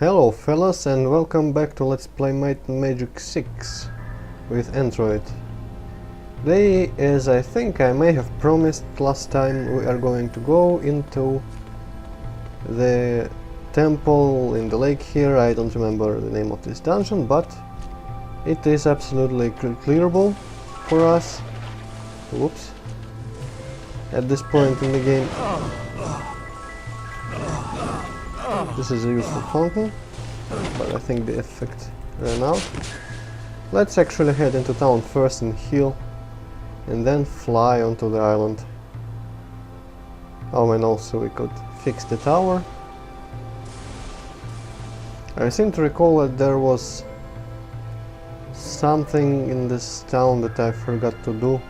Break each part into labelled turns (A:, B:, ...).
A: Hello fellas and welcome back to Let's Play Might and Magic 6 with Antroid. Today, as I think I may have promised last time, we are going to go into the temple in the lake here. I don't remember the name of this dungeon, but it is absolutely clearable for us. Whoops. At this point in the game. This is a useful fountain, but I think the effect ran out. Let's actually head into town first and heal, and then fly onto the island. Oh, and also we could fix the tower. I seem to recall that there was something in this town that I forgot to do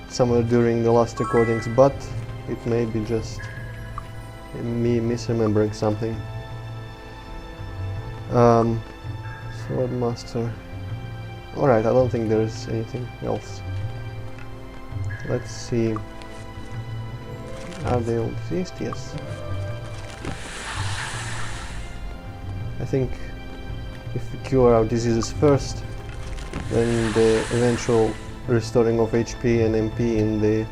A: somewhere during the last recordings, but it may be just me misremembering something. Swordmaster. Alright, I don't think there's anything else. Let's see. Are they all diseased? Yes. I think if we cure our diseases first, then the eventual restoring of HP and MP in the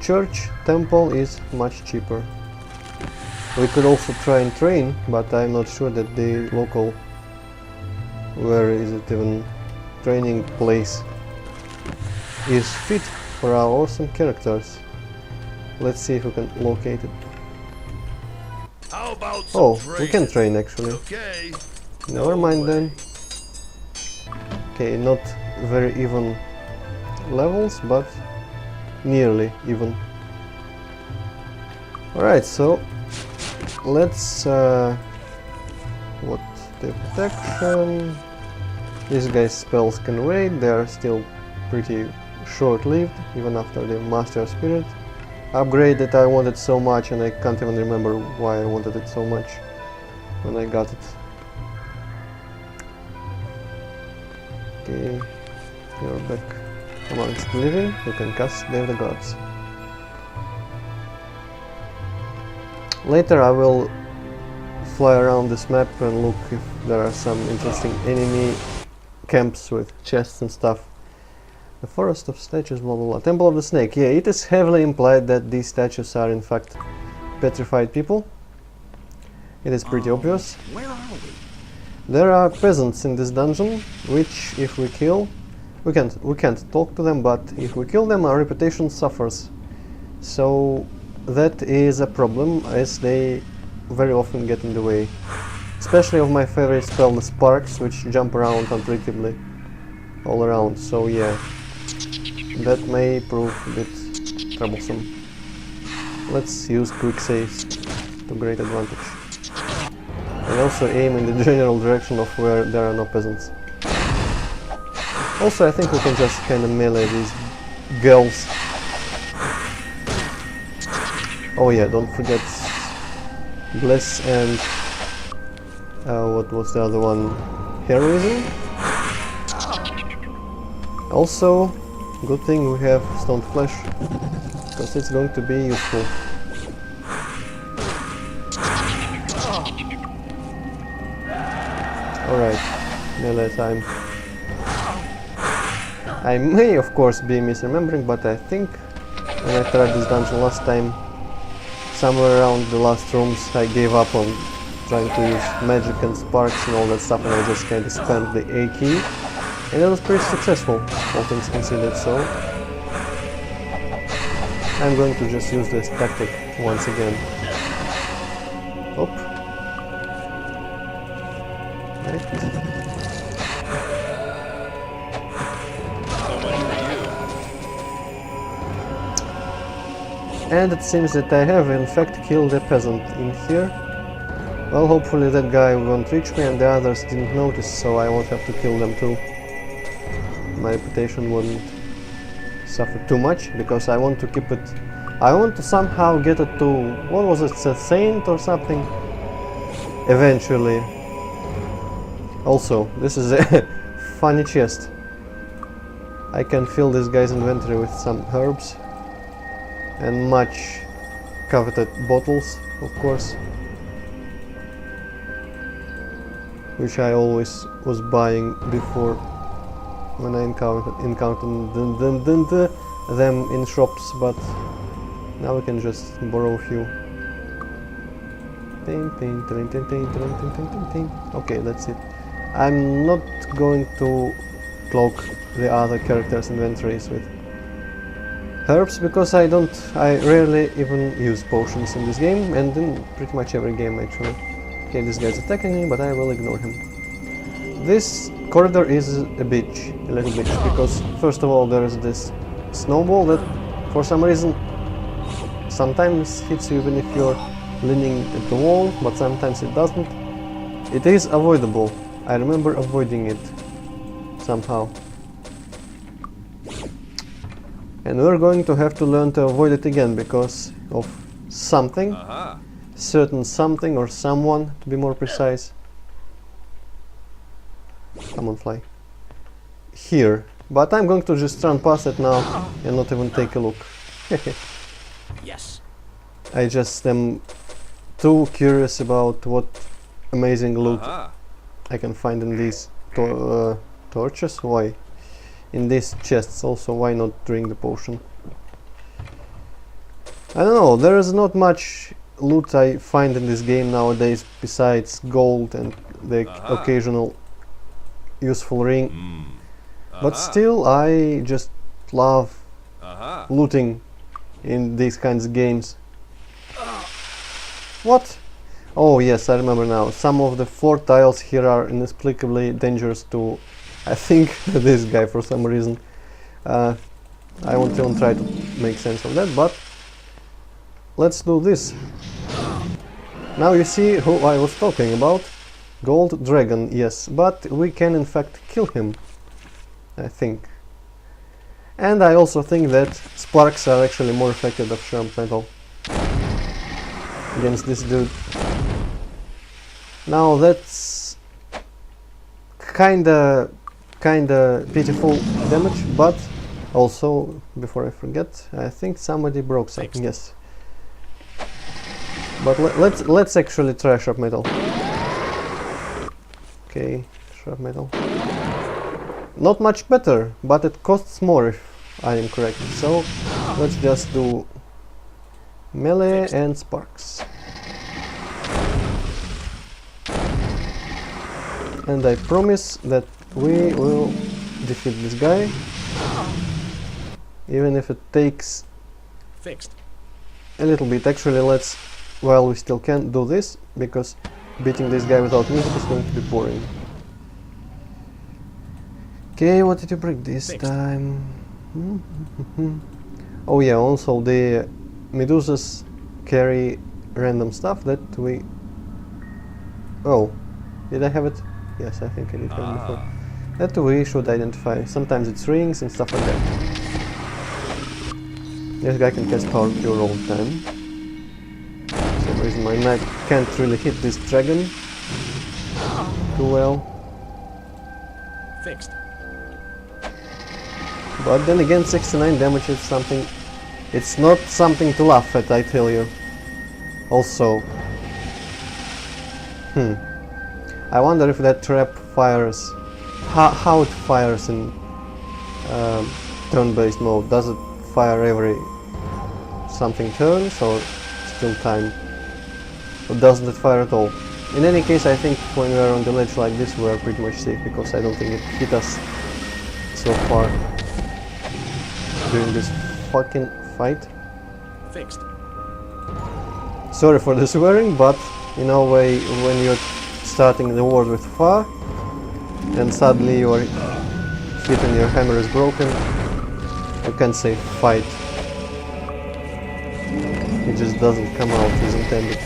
A: church temple is much cheaper. We could also try and train, but I'm not sure that the local, where is it even, training place is fit for our awesome characters. Let's see if we can locate it.
B: How about
A: Oh,
B: some
A: we can train actually.
B: Okay.
A: Never mind then. Okay, not very even levels, but nearly even. Alright, so let's what, the protection. These guys' spells can wait, they are still pretty short-lived even after the Master Spirit upgrade that I wanted so much, and I can't even remember why I wanted it so much when I got it. Okay, you're back amongst the living. You can cast Dave the Gods. Later I will fly around this map and look if there are some interesting enemy camps with chests and stuff. The Forest of Statues, blah blah blah. Temple of the Snake. Yeah, it is heavily implied that these statues are in fact petrified people. It is pretty obvious.
B: Where are we?
A: There are peasants in this dungeon, which if we kill, we can't talk to them, but if we kill them, our reputation suffers. So that is a problem, as they very often get in the way. Especially of my favorite spell, the Sparks, which jump around unpredictably all around. So yeah, that may prove a bit troublesome. Let's use quick saves to great advantage. And also aim in the general direction of where there are no peasants. Also, I think we can just kind of melee these girls. Oh yeah, don't forget Bless and what was the other one? Heroism? Also, good thing we have Stone Flesh, because it's going to be useful. Alright, melee time. I may of course be misremembering, but I think when I tried this dungeon last time, somewhere around the last rooms, I gave up on trying to use magic and sparks and all that stuff, and I just kind of spammed the A key, and it was pretty successful, all things considered. So I'm going to just use this tactic once again. Hop. Right. And it seems that I have in fact killed a peasant in here. Well, hopefully that guy won't reach me and the others didn't notice, so I won't have to kill them too. My reputation wouldn't suffer too much, because I want to keep it... I want to somehow get it to... what was it, a saint or something? Eventually. Also, this is a funny chest. I can fill this guy's inventory with some herbs and much coveted bottles, of course. which I always was buying before when I encountered them in shops, but now we can just borrow a few. Okay, that's it. I'm not going to cloak the other characters' inventories with herbs because I rarely even use potions in this game, and in pretty much every game actually. Okay, this guy's attacking me, but I will ignore him. This corridor is a little bitch, because first of all there is this snowball that for some reason sometimes hits you even if you're leaning at the wall, but sometimes it doesn't. It is avoidable. I remember avoiding it somehow. And we're going to have to learn to avoid it again because of something. Certain something or someone, to be more precise. Come on, fly. Here. But I'm going to just run past it now and not even take a look.
B: Yes.
A: I just am too curious about what amazing loot I can find in these torches. Why? In these chests also, why not drink the potion? I don't know, there is not much loot I find in this game nowadays besides gold and the occasional useful ring. But still, I just love looting in these kinds of games. What? Oh yes, I remember now. Some of the floor tiles here are inexplicably dangerous to, I think, this guy for some reason. I won't even try to make sense of that, but let's do this. Now you see who I was talking about. Gold dragon, yes, but we can in fact kill him, I think. And I also think that sparks are actually more effective than sharp metal against this dude. Now that's kinda pitiful damage, but also, before I forget, I think somebody broke something, yes. But let's actually try sharp metal. Okay, sharp metal. Not much better, but it costs more if I am correct. So let's just do melee and sparks. And I promise that we will defeat this guy, even if it takes a little bit. Actually, let's, while we still can, do this, because beating this guy without music is going to be boring. Okay, what did you break this time? Oh yeah, also the medusas carry random stuff that we... Oh, did I have it? Yes, I think I did have it before. That we should identify. Sometimes it's rings and stuff like that. This guy can cast power cure all the time. For some reason my knight can't really hit this dragon too well. But then again, 69 damage is something... It's not something to laugh at, I tell you. Also... I wonder if that trap fires... How it fires in turn-based mode. Does it fire every something turns, or still time? Or doesn't it fire at all? In any case, I think when we are on the ledge like this, we are pretty much safe, because I don't think it hit us so far during this fucking fight. Sorry for the swearing, but in a way, when you're starting the war with Fa, and suddenly you are hit and your hammer is broken, you can't say fight. It just doesn't come out as intended.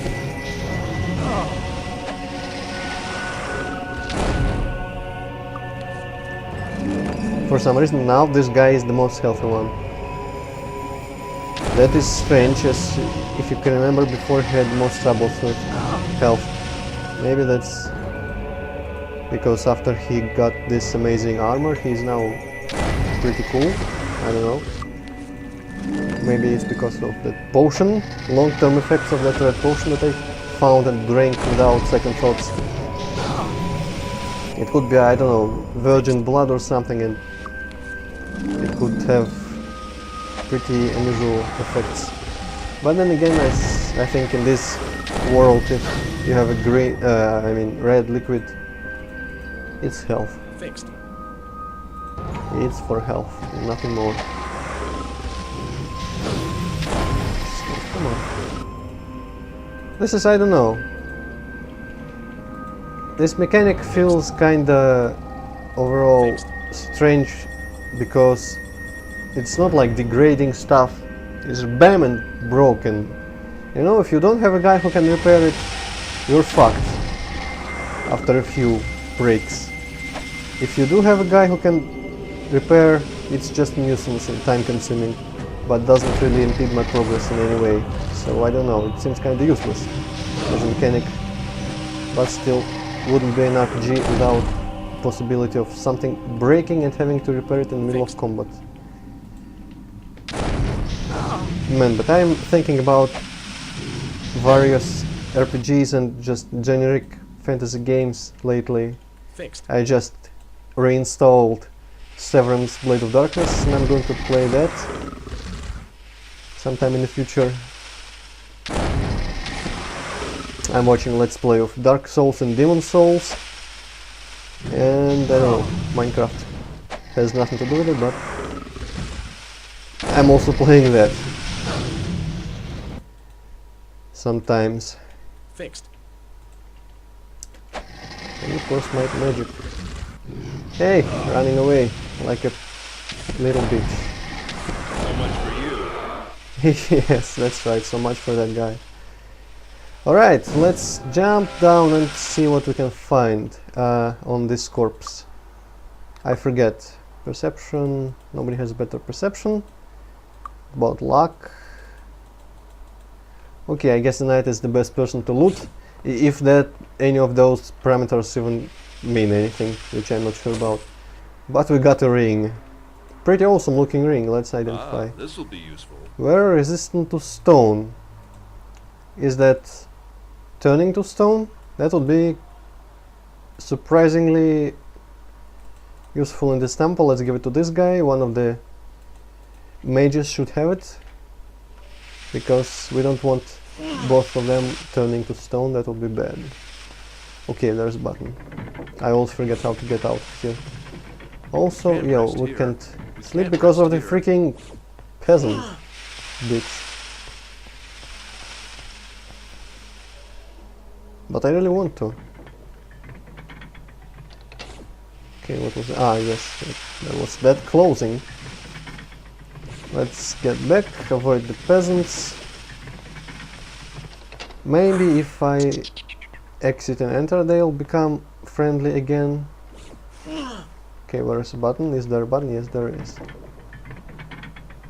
A: For some reason now this guy is the most healthy one. That is strange, as if you can remember before he had most troubles with health. Maybe that's because after he got this amazing armor he's now pretty cool. I don't know. Maybe it's because of the potion, long-term effects of that red potion that I found and drank without second thoughts. It could be, I don't know, virgin blood or something, and it could have pretty unusual effects. But then again, I think in this world, if you have a green, red liquid, it's health.
B: Fixed.
A: It's for health, nothing more. Come on. This is, I don't know. This mechanic feels kinda overall strange because it's not like degrading stuff. It's bam and broken. You know, if you don't have a guy who can repair it, you're fucked after a few breaks. If you do have a guy who can repair, it's just nuisance and time consuming, but doesn't really impede my progress in any way. So I don't know, it seems kinda useless as a mechanic, but still wouldn't be an RPG without possibility of something breaking and having to repair it in the middle of combat. Man, but I'm thinking about various RPGs and just generic fantasy games lately.
B: Fixed.
A: I just reinstalled Severance Blade of Darkness and I'm going to play that sometime in the future. I'm watching Let's Play of Dark Souls and Demon Souls, and I don't know, Minecraft has nothing to do with it, but I'm also playing that sometimes.
B: Fixed.
A: And of course my magic. Hey, running away like a little bitch.
B: So much for you.
A: Yes, that's right, so much for that guy. Alright, let's jump down and see what we can find on this corpse. I forget. Perception, nobody has better perception. About luck. Okay, I guess the knight is the best person to loot. If that any of those parameters even mean anything, which I'm not sure about. But we got a ring. Pretty awesome looking ring, let's identify.
B: This will be useful.
A: We're resistant to stone. Is that turning to stone? That would be surprisingly useful in this temple. Let's give it to this guy. One of the mages should have it, because we don't want both of them turning to stone. That would be bad. Okay, there's a button. I always forget how to get out of here. Also, yo, we can't sleep because of the freaking peasant bitch. But I really want to. Okay, what was that? Ah, yes, that was that closing. Let's get back, avoid the peasants. Maybe if I exit and enter, they'll become friendly again. Okay, where is the button? Is there a button? Yes, there is.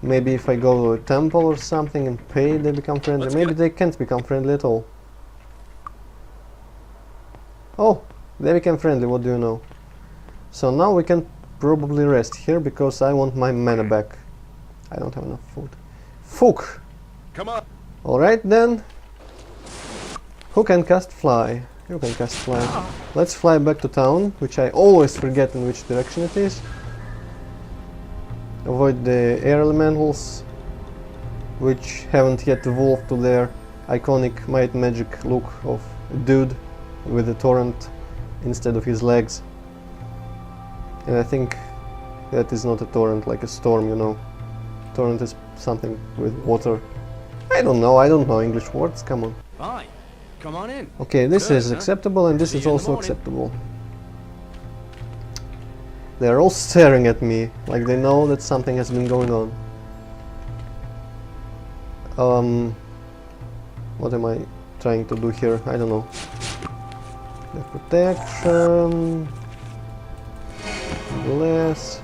A: Maybe if I go to a temple or something and pay, they become friendly. Maybe they can't become friendly at all. Oh, they became friendly, what do you know? So now we can probably rest here, because I want my mana back. I don't have enough food. Fuck!
B: Come on.
A: Alright then. Who can cast fly? You can cast fly. Let's fly back to town, which I always forget in which direction it is. Avoid the air elementals, which haven't yet evolved to their iconic might magic look of a dude with a torrent instead of his legs. And I think that is not a torrent, like a storm, you know. Torrent is something with water. I don't know English words, come on.
B: Fine. Come on in.
A: Okay, this
B: Good,
A: is
B: huh?
A: acceptable and this
B: See
A: is
B: you in the
A: also
B: morning.
A: acceptable. They're all staring at me, like they know that something has been going on. What am I trying to do here? I don't know. The protection... less...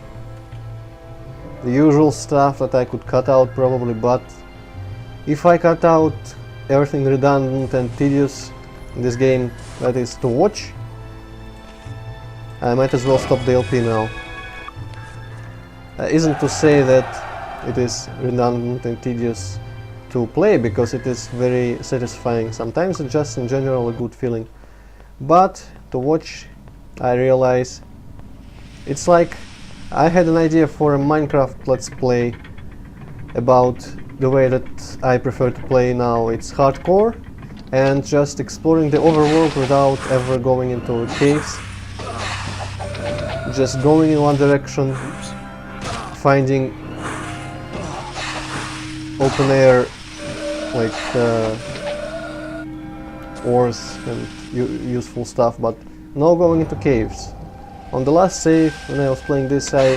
A: the usual stuff that I could cut out probably, but if I cut out everything redundant and tedious in this game, that is to watch, I might as well stop the LP now. Isn't to say that it is redundant and tedious to play, because it is very satisfying. Sometimes it's just in general a good feeling, but to watch I realize it's like I had an idea for a Minecraft Let's Play about the way that I prefer to play now. It's hardcore and just exploring the overworld without ever going into caves. Just going in one direction, finding open air like ores and useful stuff, but no going into caves. On the last save, when I was playing this, I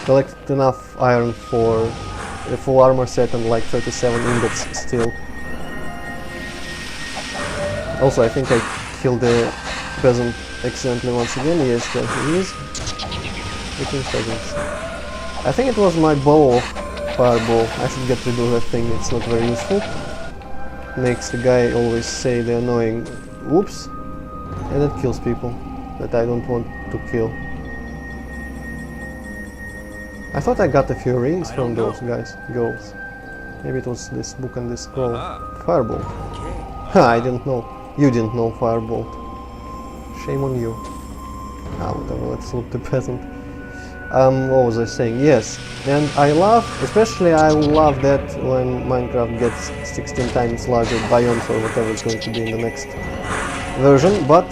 A: collected enough iron for a full armor set and like 37 ingots still. Also, I think I killed the peasant accidentally once again. Yes, there he is. Looking peasants. I think it was my bow of fireball. I should get rid of that thing, it's not very useful. Makes the guy always say the annoying whoops, and it kills people that I don't want to kill. I thought I got a few rings from those girls. Maybe it was this book and this scroll. Firebolt. Ha, I didn't know. You didn't know Firebolt. Shame on you. Ah, whatever, let's loot the peasant. What was I saying? Yes, and I love, especially I love that when Minecraft gets 16 times larger biomes or whatever it's going to be in the next version, but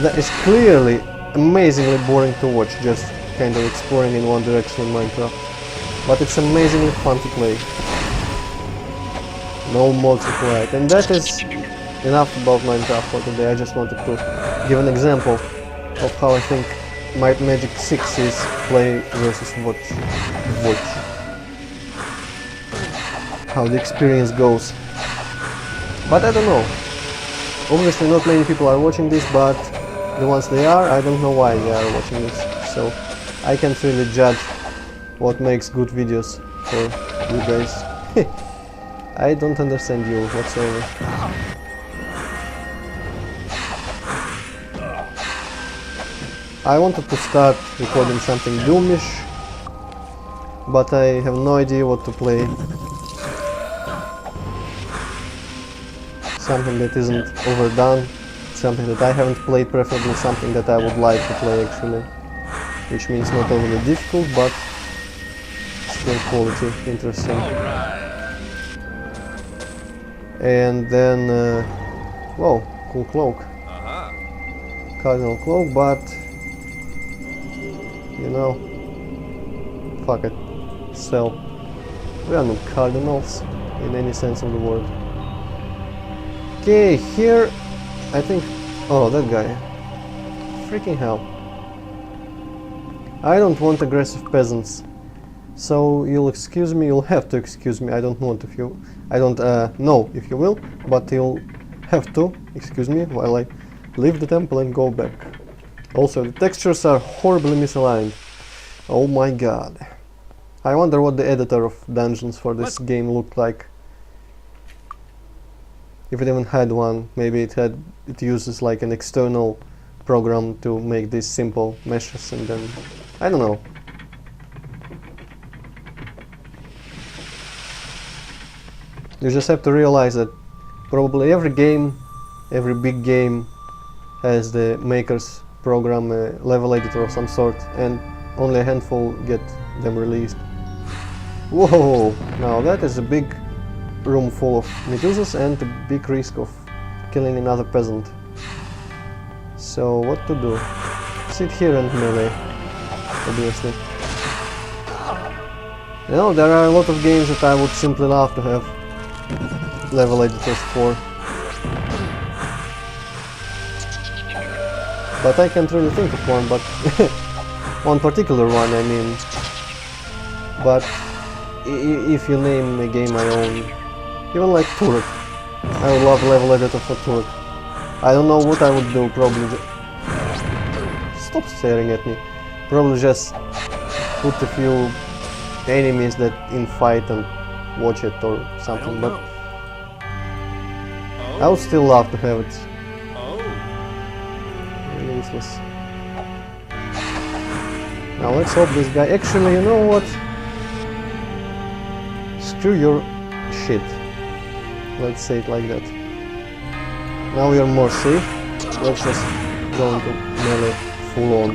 A: that is clearly amazingly boring to watch, just kind of exploring in one direction in Minecraft. But it's amazingly fun to play. No mods required, and that is enough about Minecraft for today. I just wanted to give an example of how I think Magic 6 is play versus watch. How the experience goes. But I don't know. Obviously not many people are watching this, but the ones they are, I don't know why they are watching this. So I can't really judge what makes good videos for you guys. I don't understand you whatsoever. I wanted to start recording something doomish, but I have no idea what to play. Something that isn't overdone, something that I haven't played, preferably something that I would like to play actually. Which means not only difficult, but still quality, interesting. And then, whoa, cool cloak. Cardinal cloak, but you know, fuck it, sell. We are not cardinals in any sense of the word. Okay, here I think, oh, that guy, freaking hell. I don't want aggressive peasants, so you'll excuse me, you'll have to excuse me. I don't know if you will, but you'll have to excuse me while I leave the temple and go back. Also, the textures are horribly misaligned. Oh my god. I wonder what the editor of dungeons for this game looked like. If it even had one, maybe it uses like an external program to make these simple meshes, and then I don't know. You just have to realize that probably every big game has the maker's program, a level editor of some sort, and only a handful get them released. Whoa! Now that is a big room full of medusas and a big risk of killing another peasant. So what to do? Sit here and melee, obviously. You know, there are a lot of games that I would simply love to have level editors for. But I can't really think of one, but one particular one, I mean. But if you name a game I own, even like Turret, I would love level editor for Turret. I don't know what I would do, probably stop staring at me. Probably just put a few enemies that in fight and watch it or something, but I would still love to have it. Useless. Now let's hope this guy, actually, you know what? Screw your shit. Let's say it like that. Now we are more safe. Let's just going to melee full on.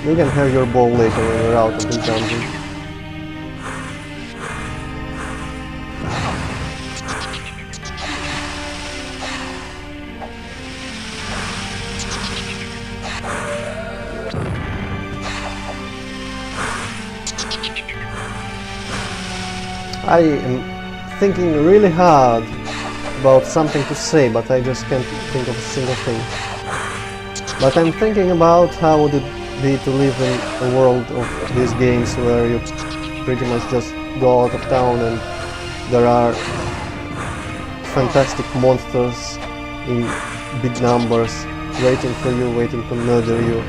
A: You can have your bow later when you're out of this dungeon. I am thinking really hard about something to say, but I just can't think of a single thing. But I'm thinking about how would it be to live in a world of these games where you pretty much just go out of town and there are fantastic monsters in big numbers waiting for you, waiting to murder you.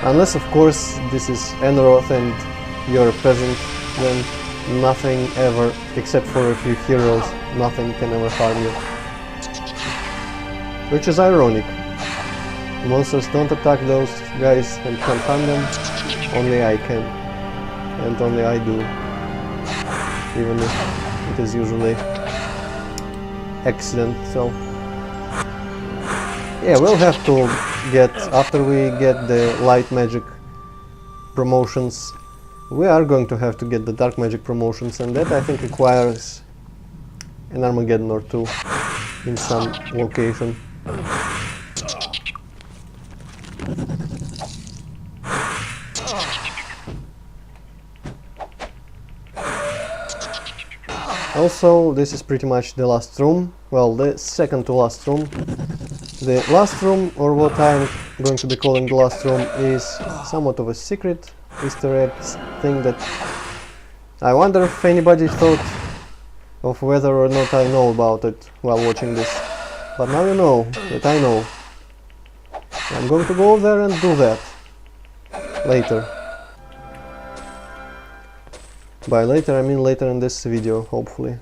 A: Unless of course this is Antroid and you're a peasant, then nothing ever, except for a few heroes, nothing can ever harm you. Which is ironic. Monsters don't attack those guys and can't harm them, only I can. And only I do. Even if it is usually accident, so... Yeah, we'll have to get, after we get the light magic promotions, we are going to have to get the dark magic promotions, and that I think requires an Armageddon or two in some location. Also, this is pretty much the last room, well, the second to last room. The last room, or what I'm going to be calling the last room, is somewhat of a secret Easter egg thing that I wonder if anybody thought of whether or not I know about it while watching this. But now you know that I know. I'm going to go there and do that later. By later I mean later in this video, hopefully.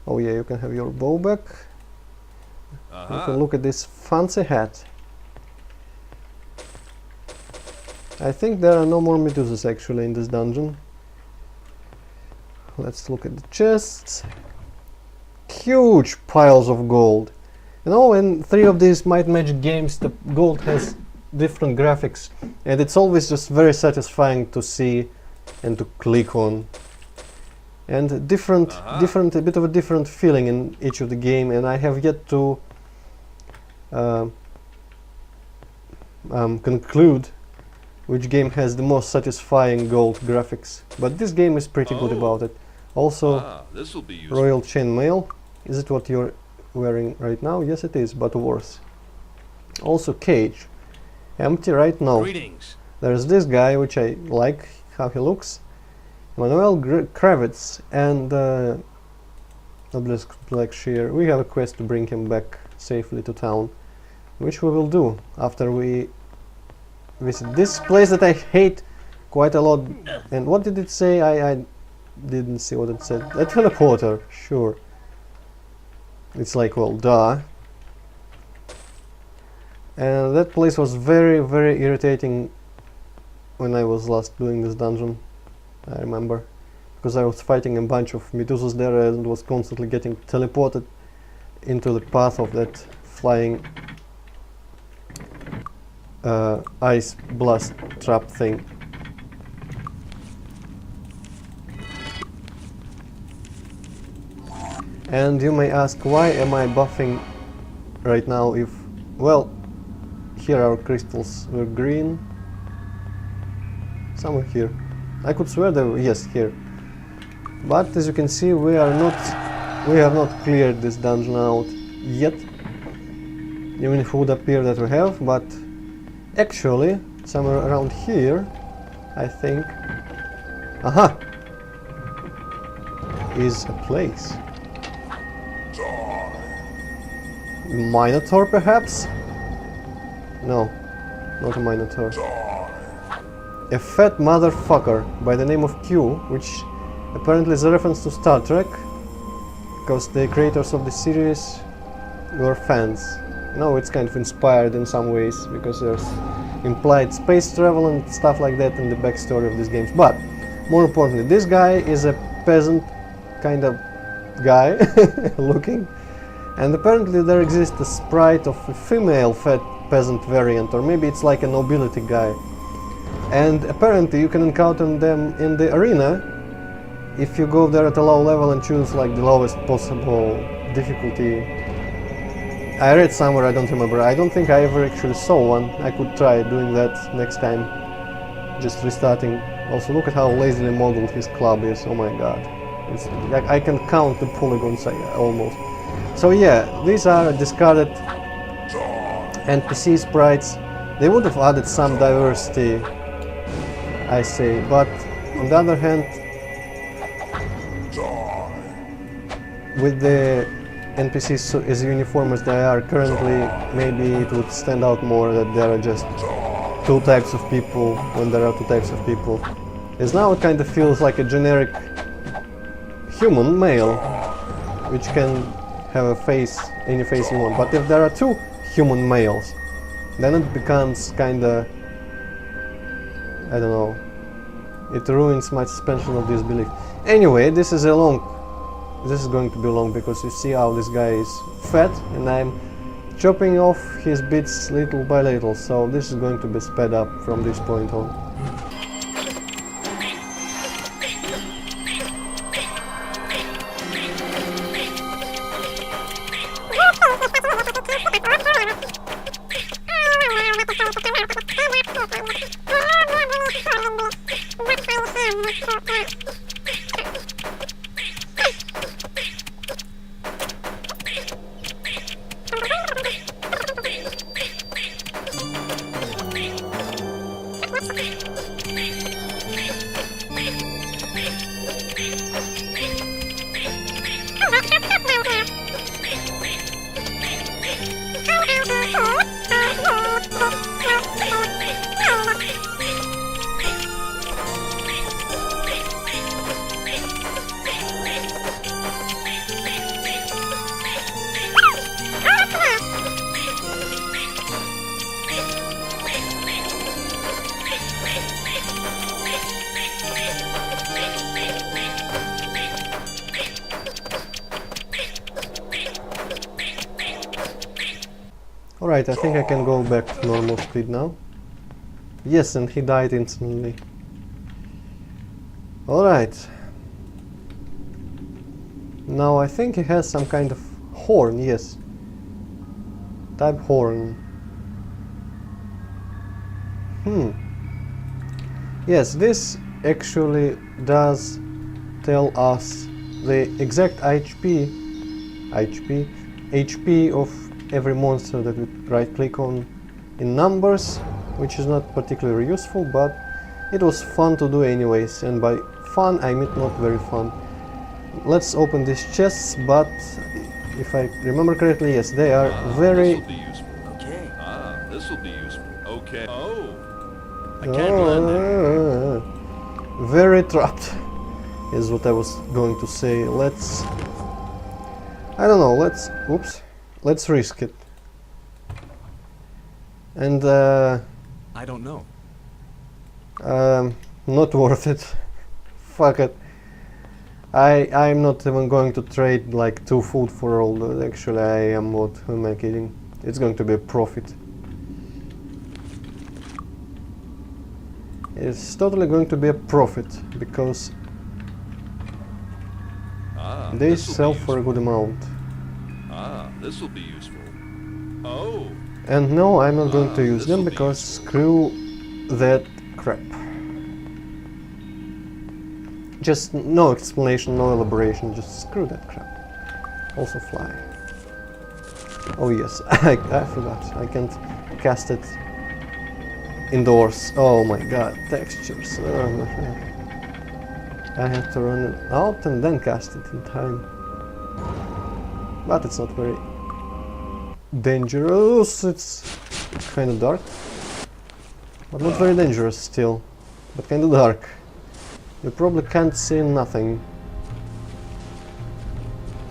A: Oh yeah, you can have your bow back. You can look at this fancy hat. I think there are no more Medusas actually in this dungeon. Let's look at the chests. Huge piles of gold. You know, in 3 of these Might Magic games the gold has different graphics, and it's always just very satisfying to see and to click on. And a bit of a different feeling in each of the game, and I have yet to conclude which game has the most satisfying gold graphics. But this game is pretty good about it. Also,
B: this'll be useful.
A: Royal Chainmail. Is it what you're wearing right now? Yes it is, but worse. Also cage. Empty right now.
B: Greetings.
A: There's this guy, which I like how he looks. Manuel Kravitz and Obelisk Blackshear. We have a quest to bring him back safely to town, which we will do after we visit this place that I hate quite a lot. And what did it say? I didn't see what it said. A teleporter, sure. It's like, well, duh. And that place was very, very irritating when I was last doing this dungeon, I remember. Because I was fighting a bunch of Medusas there and was constantly getting teleported into the path of that flying ice blast trap thing. And you may ask, why am I buffing right now if, well, here our crystals were green. Somewhere here. I could swear they were, yes, here. But as you can see, we have not cleared this dungeon out yet. Even if it would appear that we have, but actually, somewhere around here, I think, aha, is a place. Minotaur, perhaps? No, not a Minotaur. A fat motherfucker by the name of Q, which apparently is a reference to Star Trek, because the creators of the series were fans. No, it's kind of inspired in some ways, because there's implied space travel and stuff like that in the backstory of these games. But, more importantly, this guy is a peasant kind of guy, looking, And apparently there exists a sprite of a female fat peasant variant, or maybe it's like a nobility guy. And apparently you can encounter them in the arena if you go there at a low level and choose like the lowest possible difficulty. I read somewhere, I don't remember. I don't think I ever actually saw one. I could try doing that next time. Just restarting. Also look at how lazily modeled his club is, oh my god. It's like I can count the polygons almost. So yeah, these are discarded NPC sprites. They would have added some diversity, I say, but on the other hand, with the NPCs as uniform as they are currently, maybe it would stand out more that there are just two types of people when there are two types of people. As now it kind of feels like a generic human male, which can have a face, any face you want. But if there are two human males, then it becomes kinda, I don't know, it ruins my suspension of disbelief. Anyway, this is going to be long because you see how this guy is fat and I'm chopping off his bits little by little, so this is going to be sped up from this point on. Alright, I think I can go back to normal speed now. Yes, and he died instantly. Alright. Now I think he has some kind of horn, yes. Type horn. Yes, this actually does tell us the exact HP of every monster that we right click on in numbers, which is not particularly useful, but it was fun to do anyways, and by fun I mean not very fun. Let's open these chests, but if I remember correctly, yes, they are very...
B: This'll be useful. Okay. This'll be useful. Okay. Oh! I can't land there.
A: Very trapped is what I was going to say. Let's... I don't know, let's... Oops. Let's risk it. And
B: I don't know.
A: not worth it. Fuck it. I'm not even going to trade like 2 food for all. Actually, I am. What am I kidding? It's going to be a profit. It's totally going to be a profit because they sell for a good amount.
B: This will be useful. Oh.
A: And no, I'm not going to use them because screw that crap. Just no explanation, no elaboration, just screw that crap. Also fly. Oh yes, I forgot, I can't cast it indoors. Oh my god, textures. I have to run it out and then cast it in time. But it's not very dangerous, it's kind of dark. But not very dangerous still, but kind of dark. You probably can't see nothing.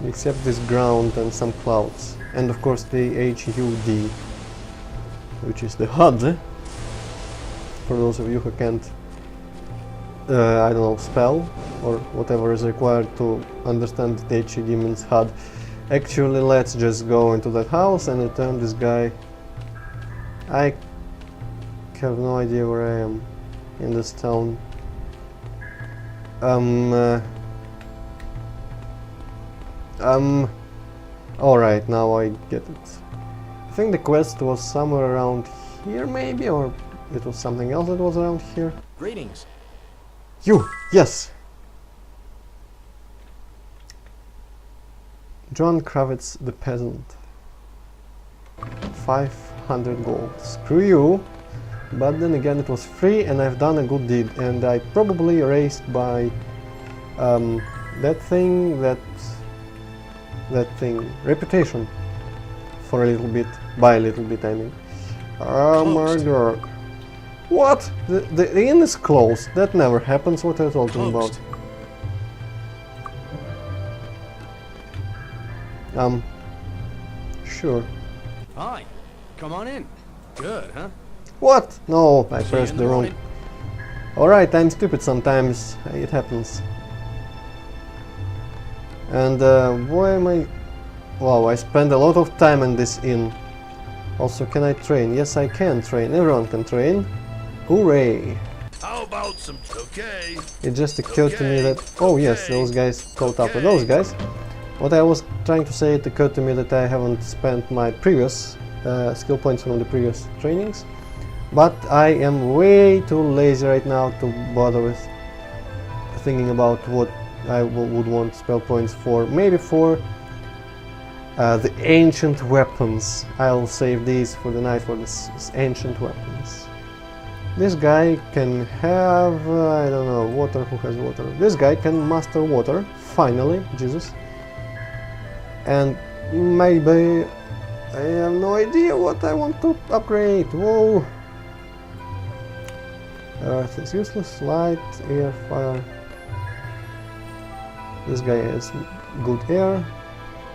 A: Except this ground and some clouds. And of course the HUD, which is the HUD. For those of you who can't, I don't know, spell or whatever is required to understand that HUD means HUD. Actually, let's just go into that house and return this guy. I have no idea where I am in this town. Alright, now I get it. I think the quest was somewhere around here, maybe, or it was something else that was around here.
B: Greetings.
A: You! Yes! John Kravitz the peasant. 500 gold. Screw you! But then again, it was free and I've done a good deed, and I probably raised by that thing, reputation for a little bit, by a little bit I mean. Oh my god. What? The inn is closed. That never happens. What are you talking about? Sure.
C: Hi. Come on in. Good, huh?
A: What? No, I
C: See you
A: pressed
C: in
A: the
C: the
A: wrong.
C: morning.
A: Alright, I'm stupid sometimes. It happens. And why am I... Wow, I spend a lot of time in this inn. Also, can I train? Yes, I can train. Everyone can train. Hooray!
B: How about some... Okay.
A: It just occurred to me that... Oh yes, those guys caught up with those guys. What I was trying to say, it occurred to me that I haven't spent my previous skill points from the previous trainings. But I am way too lazy right now to bother with thinking about what I would want spell points for. Maybe for the ancient weapons. I'll save these for the night for the ancient weapons. This guy can have, I don't know, water. Who has water? This guy can master water, finally, Jesus. And maybe, I have no idea what I want to upgrade. Whoa! Earth is useless, light, air, fire. This guy has good air.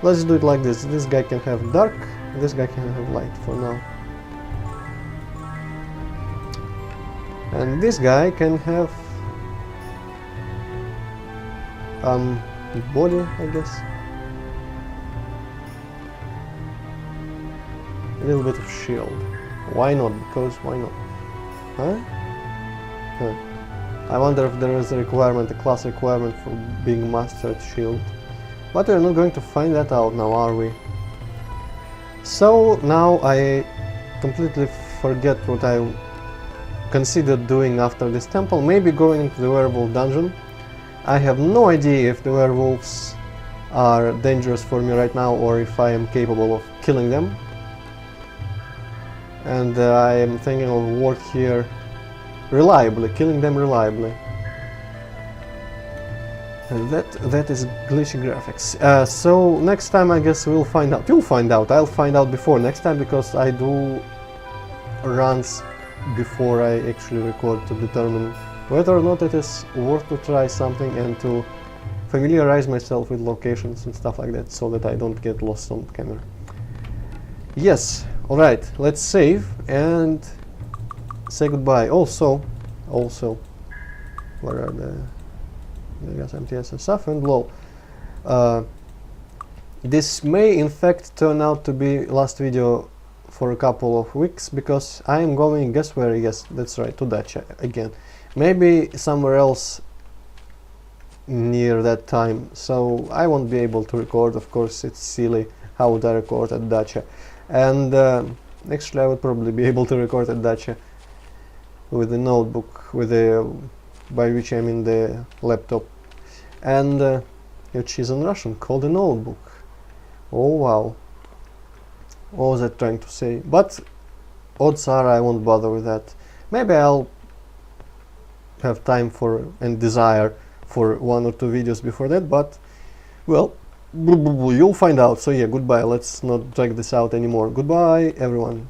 A: Let's do it like this. This guy can have dark, this guy can have light for now. And this guy can have body, I guess. A little bit of shield. Why not? Because why not? Huh? Huh. I wonder if there is a requirement, a class requirement for being mastered shield. But we're not going to find that out now, are we? So now I completely forget what I considered doing after this temple. Maybe going into the werewolf dungeon. I have no idea if the werewolves are dangerous for me right now or if I am capable of killing them. And I am thinking of work here reliably, killing them reliably. And that is glitchy graphics. So next time I guess we'll find out. You'll find out. I'll find out before next time because I do runs before I actually record to determine whether or not it is worth to try something and to familiarize myself with locations and stuff like that so that I don't get lost on camera. Yes, alright, let's save and say goodbye. Also, where are the gas MTS and stuff and lol. This may in fact turn out to be last video for a couple of weeks because I am going, guess where? Yes, that's right, to Dacia again. Maybe somewhere else near that time, so I won't be able to record. Of course, it's silly. How would I record at Dacia? And actually I would probably be able to record at Dacia with the notebook, with the, by which I mean the laptop, and which is in Russian, called a notebook. Oh wow. What was I trying to say? But odds are I won't bother with that. Maybe I'll have time for and desire for 1 or 2 videos before that, but well, you'll find out. So yeah, goodbye. Let's not drag this out anymore. Goodbye, everyone.